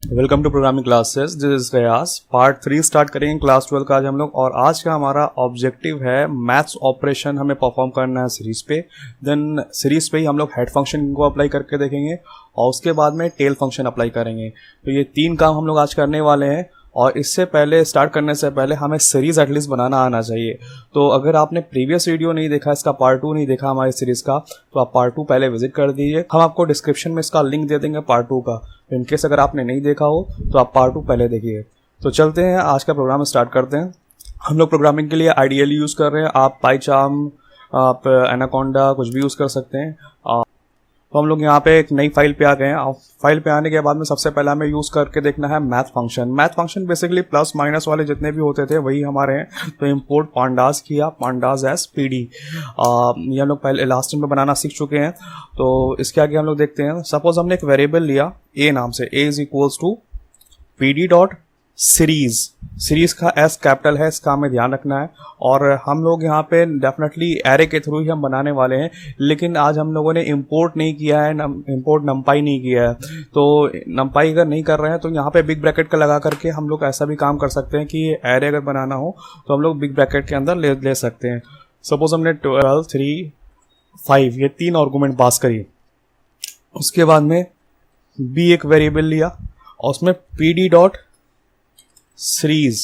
Welcome to programming classes. This is Gayas. Part 3 start करेंगे class 12 का आज हम लोग। और आज का हमारा ऑब्जेक्टिव है मैथ्स ऑपरेशन हमें परफॉर्म करना है सीरीज पे। देन सीरीज पे ही हम लोग हेड फंक्शन को अप्लाई करके देखेंगे और उसके बाद में टेल फंक्शन अप्लाई करेंगे। तो ये 3 काम हम लोग आज करने वाले हैं। और इससे पहले स्टार्ट करने से पहले हमें सीरीज एटलीस्ट बनाना आना चाहिए। तो अगर आपने प्रीवियस वीडियो नहीं देखा, इसका पार्ट 2 नहीं देखा हमारी सीरीज का, तो आप पार्ट 2 पहले विजिट कर दीजिए। हम आपको डिस्क्रिप्शन में इसका लिंक दे देंगे पार्ट 2 का। इनकेस अगर आपने नहीं देखा हो तो आप पार्ट 2 पहले देखिए। तो चलते हैं, आज का प्रोग्राम स्टार्ट करते हैं। हम लोग प्रोग्रामिंग के लिए आइडियली यूज़ कर रहे हैं। आप पाइचार्म, आप एनाकोंडा कुछ भी यूज़ कर सकते हैं। तो हम लोग यहाँ पे एक नई फाइल पे आ गए हैं। फाइल पे आने के बाद में सबसे पहले हमें यूज़ करके देखना है math function. Math function basically plus minus वाले जितने भी होते थे वही हमारे हैं। तो इंपोर्ट पांडास किया, पांडास एज पीडी। ये हम लोग पहले लास्ट टाइम में बनाना सीख चुके हैं। तो इसके आगे हम लोग देखते हैं। सपोज हमने एक वेरिएबल लिया ए नाम से, A is equals to PD dot series. Series का एस कैपिटल है, इसका हमें ध्यान रखना है। और हम लोग यहाँ पे डेफिनेटली एरे के थ्रू ही हम बनाने वाले हैं, लेकिन आज हम लोगों ने इंपोर्ट नहीं किया है, इंपोर्ट नंपाई नहीं किया है। तो नंपाई अगर नहीं कर रहे हैं तो यहाँ पे बिग ब्रैकेट का लगा करके हम लोग ऐसा भी काम कर सकते हैं कि एरे अगर बनाना हो तो हम लोग बिग ब्रैकेट के अंदर ले सकते हैं। सपोज हमने 12, 3, 5 ये 3 आर्गुमेंट पास करी। उसके बाद में बी एक वेरिएबल लिया और उसमें P D dot series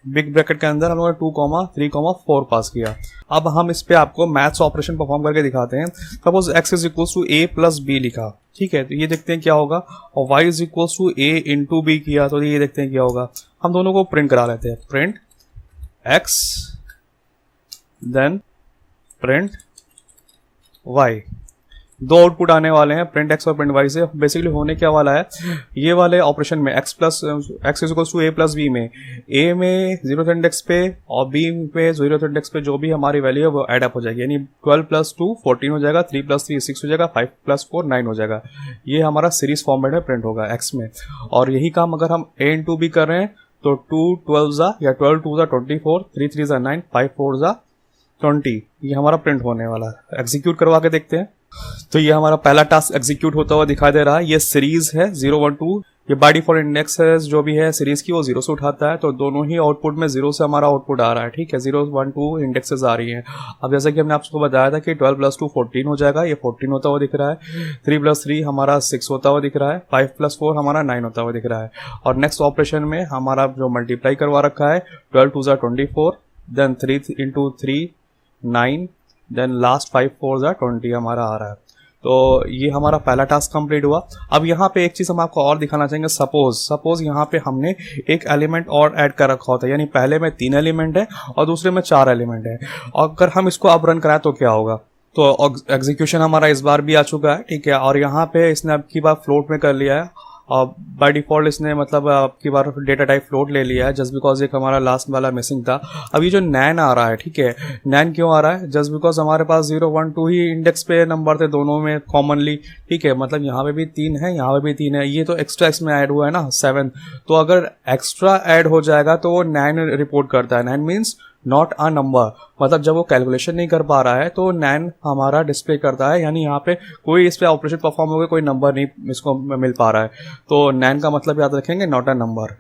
big bracket के अंदर हम लोगों ने 2, 3, 4 पास किया। अब हम इस पे आपको मैथ्स ऑपरेशन परफॉर्म करके दिखाते हैं। Suppose x is equal to a plus B लिखा, ठीक है, तो ये देखते हैं क्या होगा। और y is equal to a into B किया, तो ये देखते हैं क्या होगा। हम दोनों को प्रिंट करा लेते हैं। Print x then print y। 2 output आने वाले हैं प्रिंट x और प्रिंट y से। बेसिकली होने क्या वाला है, ये वाले ऑपरेशन में x is equal to a plus B में a में 0th इंडेक्स पे और b पे 0th इंडेक्स पे जो भी हमारी वैल्यू है वो ऐड अप हो जाएगी। यानी 12 प्लस 2 14 हो जाएगा, 3 प्लस 3 6 हो जाएगा, 5 प्लस 4 9 हो जाएगा। ये हमारा सीरीज फॉर्मेट में प्रिंट होगा x में। और यही काम अगर हम a इंटू b कर रहे हैं तो 2 12 जा या 12 2 जा 24, 3 3 जा 9, 5 4 जा 20, ये हमारा प्रिंट होने वाला है। एग्जीक्यूट करवा के देखते हैं। तो ये हमारा पहला टास्क एग्जीक्यूट होता हुआ दिखाई दे रहा है। ये सीरीज है 0 1 2। ये बाय डिफॉल्ट इंडेक्स है जो भी है सीरीज की वो 0 से उठाता है। तो दोनों ही आउटपुट में 0 से हमारा आउटपुट आ रहा है, ठीक है। 0 1 2 इंडेक्सेस आ रही हैं। अब जैसा कि हमने आपको बताया था कि 12 प्लस 2 14 हो जाएगा, ये 14 होता हुआ दिख रहा है। 3 प्लस 3 हमारा 6 होता हुआ दिख रहा है। 5 प्लस 4 हमारा 9 होता हुआ दिख रहा है। और नेक्स्ट ऑपरेशन में हमारा जो मल्टीप्लाई करवा रखा है 12 2 जा 24, देन 3 इंटू 3 9, देन लास्ट 5 4 जा 20 हमारा आ रहा है। तो ये हमारा पहला टास्क कंप्लीट हुआ। अब यहाँ पे एक चीज हम आपको और दिखाना चाहेंगे। सपोज यहाँ पे हमने एक एलिमेंट और ऐड कर रखा होता है, यानी पहले में 3 एलिमेंट है और दूसरे में 4 एलिमेंट है। और अगर हम इसको अब रन कराएं तो क्या होगा। तो एग्जीक्यूशन हमारा इस बार भी आ चुका है, ठीक है। और यहाँ पे इसने अब की बार फ्लोट में कर लिया है। और बाय डिफॉल्ट इसने मतलब आपकी बार डेटा टाइप फ्लोट ले लिया है, जस्ट बिकॉज एक हमारा लास्ट वाला मिसिंग था। अब ये जो नैन आ रहा है, ठीक है, नैन क्यों आ रहा है, जस्ट बिकॉज हमारे पास 0 1 2 ही इंडेक्स पे नंबर थे दोनों में कॉमनली, ठीक है। मतलब यहाँ पे भी 3 है, यहाँ पे भी 3 है। ये तो एक्स्ट्रा इसमें ऐड हुआ है ना 7। तो अगर एक्स्ट्रा ऐड हो जाएगा तो वो नैन रिपोर्ट करता है। नैन मीन्स नॉट अ नंबर, मतलब जब वो कैलकुलेशन नहीं कर पा रहा है तो नैन हमारा डिस्प्ले करता है, यानी यहाँ पे कोई इस पे ऑपरेशन परफॉर्म हो गया, कोई नंबर नहीं इसको मिल पा रहा है। तो नैन का मतलब याद रखेंगे नॉट अ नंबर।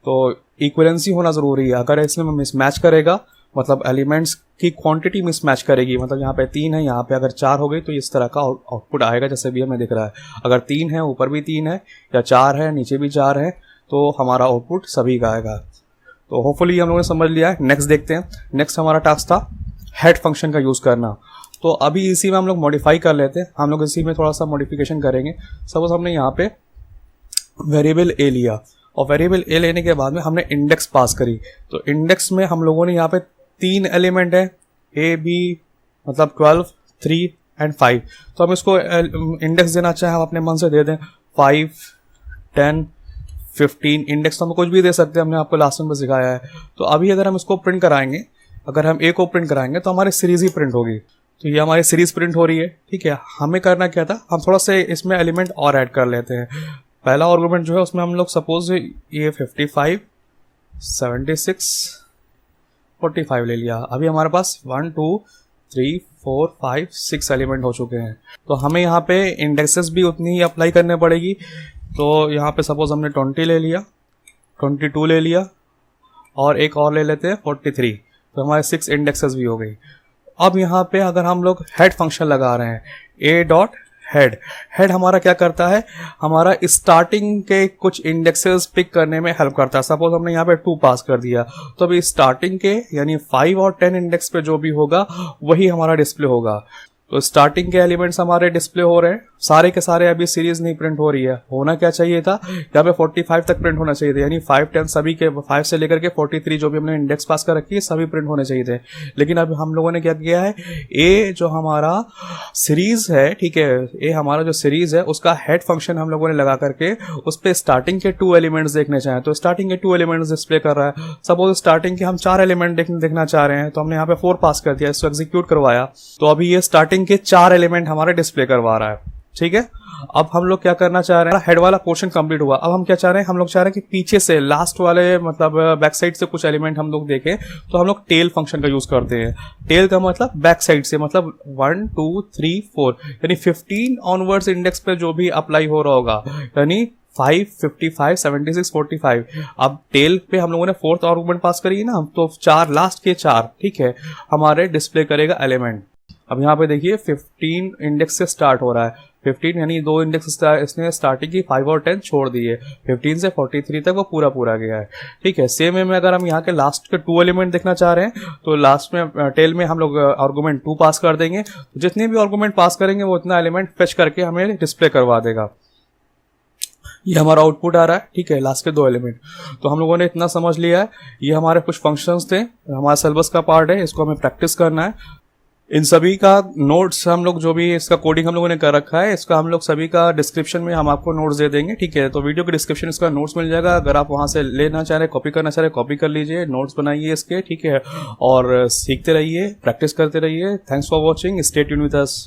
तो इक्विवेलेंसी होना जरूरी है। अगर इसमें मिसमैच करेगा मतलब एलिमेंट्स की क्वांटिटी मिसमैच करेगी, मतलब यहाँ पे 3 है, यहाँ पे अगर 4 हो गई तो इस तरह का आउटपुट आएगा जैसे भी हमें दिख रहा है। अगर 3 है, ऊपर भी 3 है, या 4 है, नीचे भी 4 है, तो हमारा आउटपुट सभी का आएगा। तो होपफुली हम लोगों ने समझ लिया है। नेक्स्ट देखते हैं। नेक्स्ट हमारा टास्क था हेड फंक्शन का यूज करना। तो अभी इसी में हम लोग मॉडिफाई कर लेते हैं। हम लोग इसी में थोड़ा सा मॉडिफिकेशन करेंगे। सपोज हमने यहाँ पे वेरिएबल ए लिया और वेरिएबल ए लेने के बाद में हमने इंडेक्स पास करी। तो इंडेक्स में हम लोगों ने यहाँ पे 3 एलिमेंट है, ए बी, मतलब 12 3 एंड 5। तो हम इसको इंडेक्स देना चाहे हम अपने मन से दे दें, 5 10 15। इंडेक्स तो हम कुछ भी दे सकते हैं, हमने आपको लास्ट में सिखाया है। तो अभी अगर हम इसको प्रिंट कराएंगे, अगर हम ए को प्रिंट कराएंगे तो हमारी सीरीज ही प्रिंट होगी। तो ये हमारी सीरीज प्रिंट हो रही है, ठीक है। हमें करना क्या था, हम थोड़ा सा इसमें एलिमेंट और ऐड कर लेते हैं। पहला आर्गुमेंट जो है उसमें हम लोग सपोज ये 55 76 45 ले लिया। अभी हमारे पास 1 2 3 4 5 6 एलिमेंट हो चुके हैं। तो हमें यहाँ पे इंडेक्सेस भी उतनी ही अप्लाई करने पड़ेगी तो यहाँ पे सपोज हमने 20 ले लिया, 22 ले लिया और एक और ले लेते हैं 43, तो हमारे 6 इंडेक्सेस भी हो गई। अब यहाँ पे अगर हम लोग हेड फंक्शन लगा रहे हैं, ए डॉट हेड, हेड हमारा क्या करता है, हमारा स्टार्टिंग के कुछ इंडेक्सेस पिक करने में हेल्प करता है। सपोज हमने यहाँ पे 2 पास कर दिया, तो अभी स्टार्टिंग के यानी 5 और 10 इंडेक्स पे जो भी होगा वही हमारा डिस्प्ले होगा। तो स्टार्टिंग के एलिमेंट्स हमारे डिस्प्ले हो रहे हैं, सारे के सारे अभी सीरीज नहीं प्रिंट हो रही है। होना क्या चाहिए था, यहाँ पे 45 तक प्रिंट होना चाहिए था, यानी 5, 10 सभी के 5 से लेकर के 43 जो भी हमने इंडेक्स पास कर रखी है सभी प्रिंट होने चाहिए थे। लेकिन अब हम लोगों ने क्या किया है, ए जो हमारा सीरीज है, ठीक है, ए हमारा जो सीरीज है उसका हेड फंक्शन हम लोगों ने लगा करके उस पर स्टार्टिंग के 2 एलिमेंट्स देखने चाहें तो स्टार्टिंग के 2 एलिमेंट्स डिस्प्ले कर रहा है। सपोज स्टार्टिंग के हम 4 एलिमेंट देखना चाह रहे हैं, तो हमने यहाँ पे 4 पास कर दिया, इसको एग्जीक्यूट करवाया, तो अभी ये स्टार्टिंग के 4 एलिमेंट हमारे डिस्प्ले करवा रहा है। ठीक है, अब हम लोग क्या करना चाह रहे हैं, हेड वाला पोर्शन कंप्लीट हुआ। अब हम क्या चाह रहे हैं, हम लोग चाह रहे हैं कि पीछे से लास्ट वाले मतलब बैक साइड से कुछ एलिमेंट हम लोग देखें, तो हम लोग टेल फंक्शन का यूज करते हैं। टेल का मतलब बैक साइड से, मतलब 1 2 3 4 यानी 15 ऑनवर्ड्स इंडेक्स पे जो भी अप्लाई हो रहा होगा, यानी 5, 55, 76, 45। अब टेल पे हम लोगों ने 4th आर्गुमेंट पास करी है ना, तो 4 लास्ट के 4, ठीक है, हमारे डिस्प्ले करेगा एलिमेंट। अब यहाँ पे देखिए 15 इंडेक्स से स्टार्ट हो रहा है, 15 यानी 2 इंडेक्स इसने स्टार्टिंग की 5 और 10 छोड़ दिए, 15 से 43 तक वो पूरा गया है। ठीक है, सेम वे में अगर हम यहाँ के लास्ट के 2 एलिमेंट देखना चाह रहे हैं, तो लास्ट में टेल में हम लोग आर्गुमेंट 2 पास कर देंगे, तो जितने भी आर्गुमेंट पास करेंगे वो उतना एलिमेंट फेच करके हमें डिस्प्ले करवा देगा। ये हमारा आउटपुट आ रहा है, ठीक है, लास्ट के 2 एलिमेंट। तो हम लोगों ने इतना समझ लिया है, ये हमारे कुछ फंक्शंस थे, हमारा सिलेबस का पार्ट है, इसको हमें प्रैक्टिस करना है। इन सभी का नोट्स हम लोग जो भी इसका कोडिंग हम लोगों ने कर रखा है, इसका हम लोग सभी का डिस्क्रिप्शन में हम आपको नोट्स दे देंगे। ठीक है, तो वीडियो के डिस्क्रिप्शन इसका नोट्स मिल जाएगा, अगर आप वहां से लेना चाह रहे, कॉपी करना चाह रहे, कॉपी कर लीजिए, नोट्स बनाइए इसके, ठीक है, और सीखते रहिए, प्रैक्टिस करते रहिए। Thanks for watching, stay tune with us.